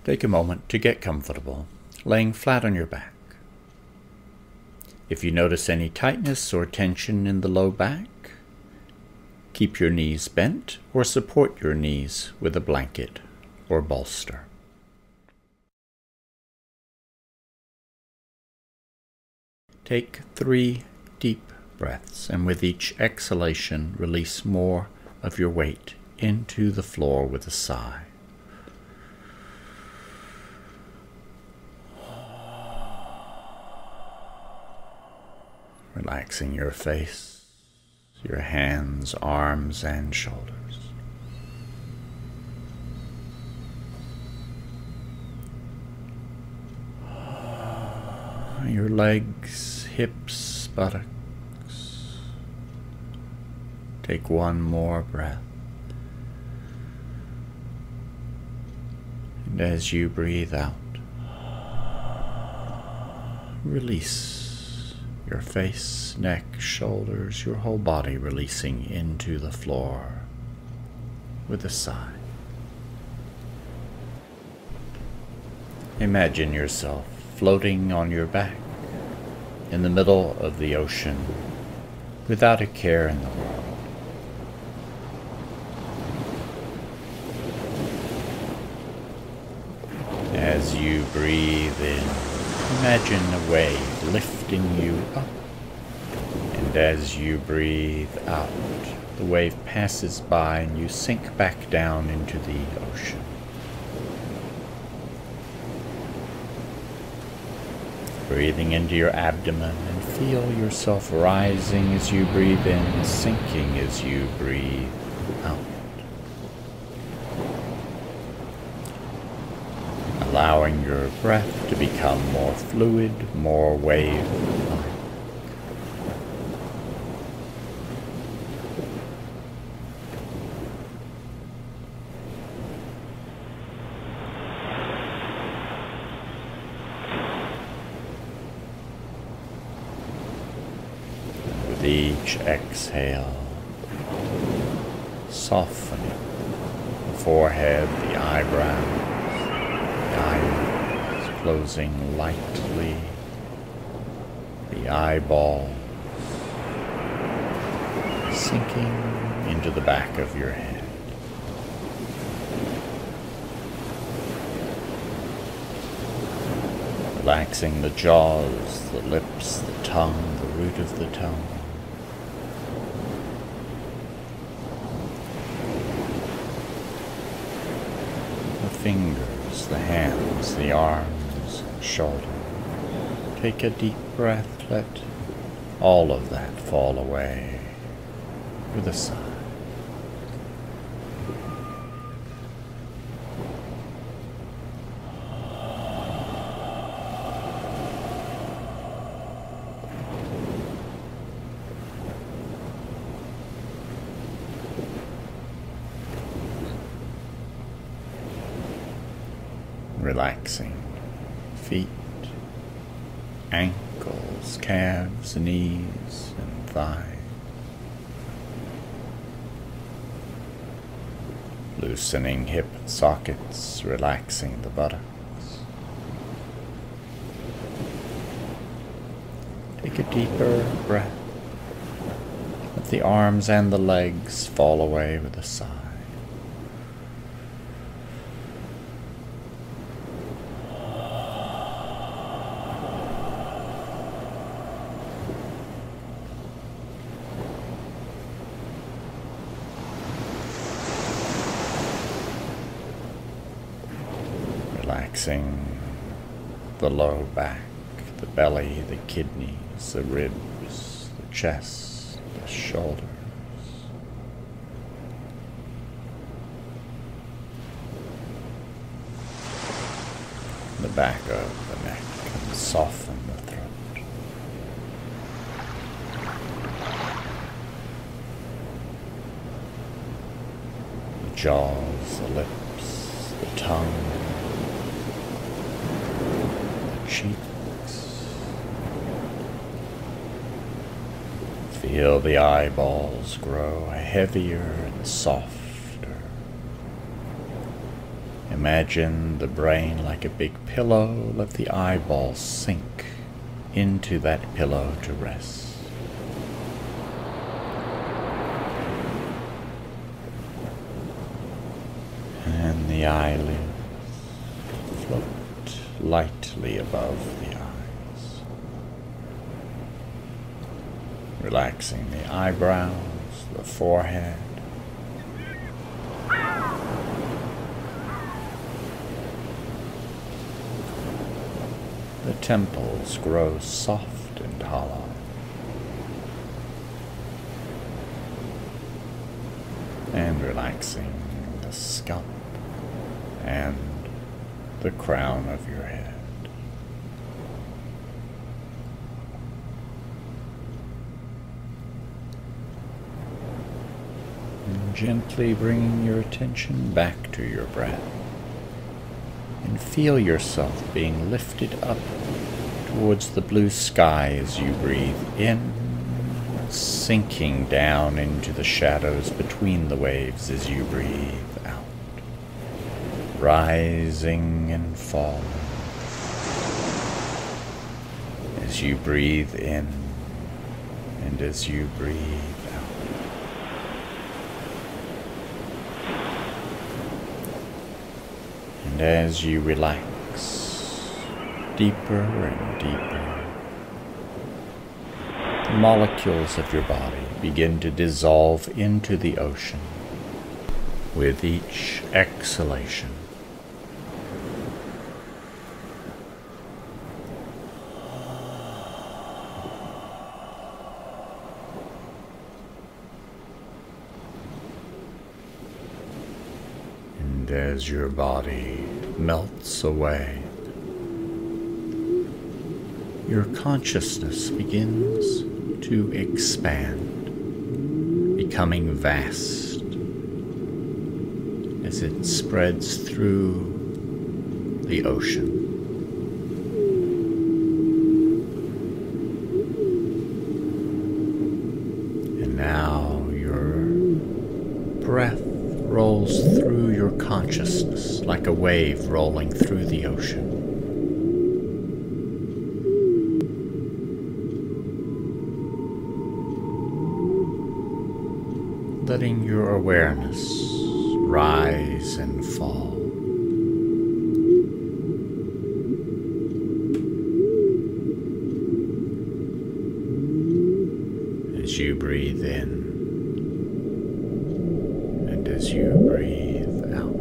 Take a moment to get comfortable, laying flat on your back. If you notice any tightness or tension in the low back, keep your knees bent or support your knees with a blanket or bolster. Take 3 deep breaths, and with each exhalation, release more of your weight into the floor with a sigh. Relaxing your face, your hands, arms, and shoulders. Your legs, hips, buttocks. Take one more breath. And as you breathe out, release your face, neck, shoulders, your whole body releasing into the floor with a sigh. Imagine yourself floating on your back in the middle of the ocean without a care in the world. As you breathe in, imagine a wave lifting you up, and as you breathe out, the wave passes by and you sink back down into the ocean. Breathing into your abdomen and feel yourself rising as you breathe in, sinking as you breathe out. Allowing your breath to become more fluid, more wave-like. With each exhale, softening the forehead, the eyebrows, eyelids closing lightly, the eyeballs sinking into the back of your head. Relaxing the jaws, the lips, the tongue, the root of the tongue. Fingers, the hands, the arms, shoulders. Take a deep breath, let all of that fall away with a sigh. Relaxing feet, ankles, calves, knees, and thighs. Loosening hip sockets, relaxing the buttocks. Take a deeper breath. Let the arms and the legs fall away with a sigh. Relaxing the low back, the belly, the kidneys, the ribs, the chest, the shoulders. The back of the neck, and soften the throat. The jaws, the lips, the tongue, cheeks. Feel the eyeballs grow heavier and softer. Imagine the brain like a big pillow. Let the eyeballs sink into that pillow to rest. And the eyelids float lightly above the eyes, relaxing the eyebrows, the forehead, the temples grow soft and hollow. And relaxing the scalp and the crown of your head. And gently bringing your attention back to your breath. And feel yourself being lifted up towards the blue sky as you breathe in, sinking down into the shadows between the waves as you breathe out, rising and falling as you breathe in and as you breathe out. And as you relax deeper and deeper, the molecules of your body begin to dissolve into the ocean with each exhalation. And as your body melts away, your consciousness begins to expand, becoming vast as it spreads through the ocean. And now your breath rolls through your consciousness like a wave rolling through the ocean. Letting your awareness rise and fall. As you breathe in and as you breathe out.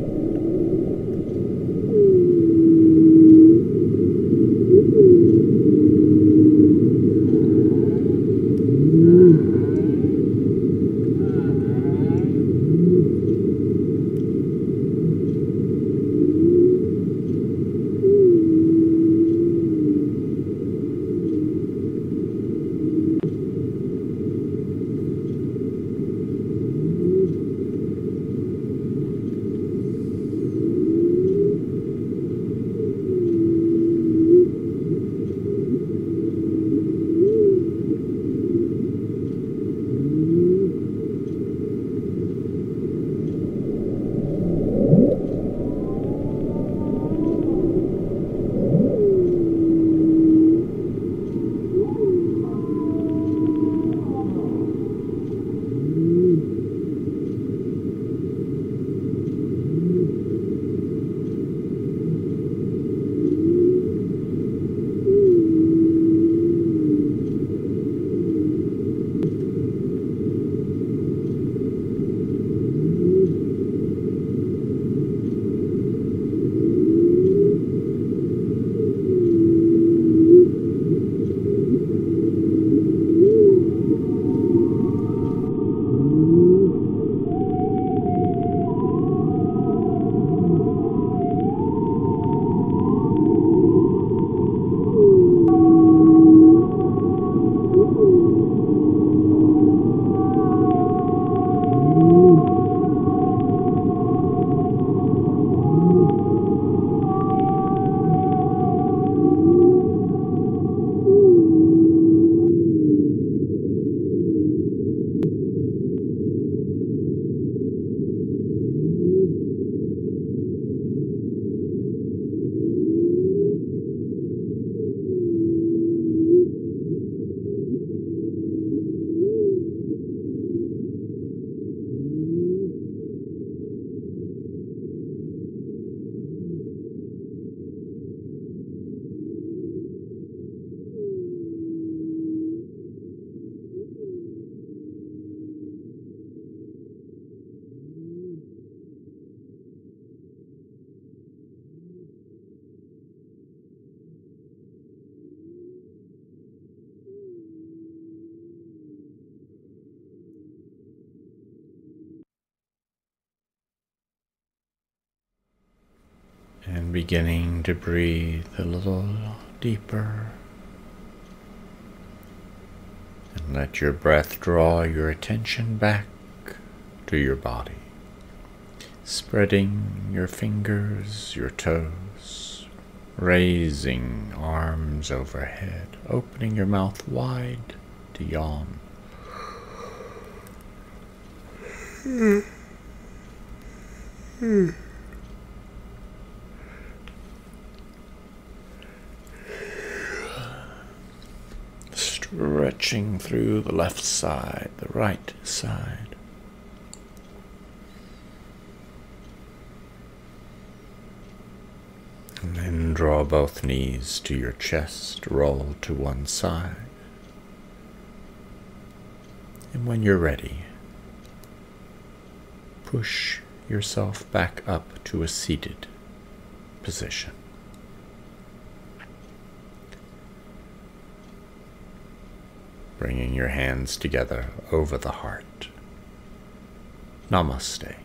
And beginning to breathe a little deeper. And let your breath draw your attention back to your body. Spreading your fingers, your toes, raising arms overhead, opening your mouth wide to yawn. Stretching through the left side, the right side. And then draw both knees to your chest, roll to one side. And when you're ready, push yourself back up to a seated position. Bringing your hands together over the heart. Namaste.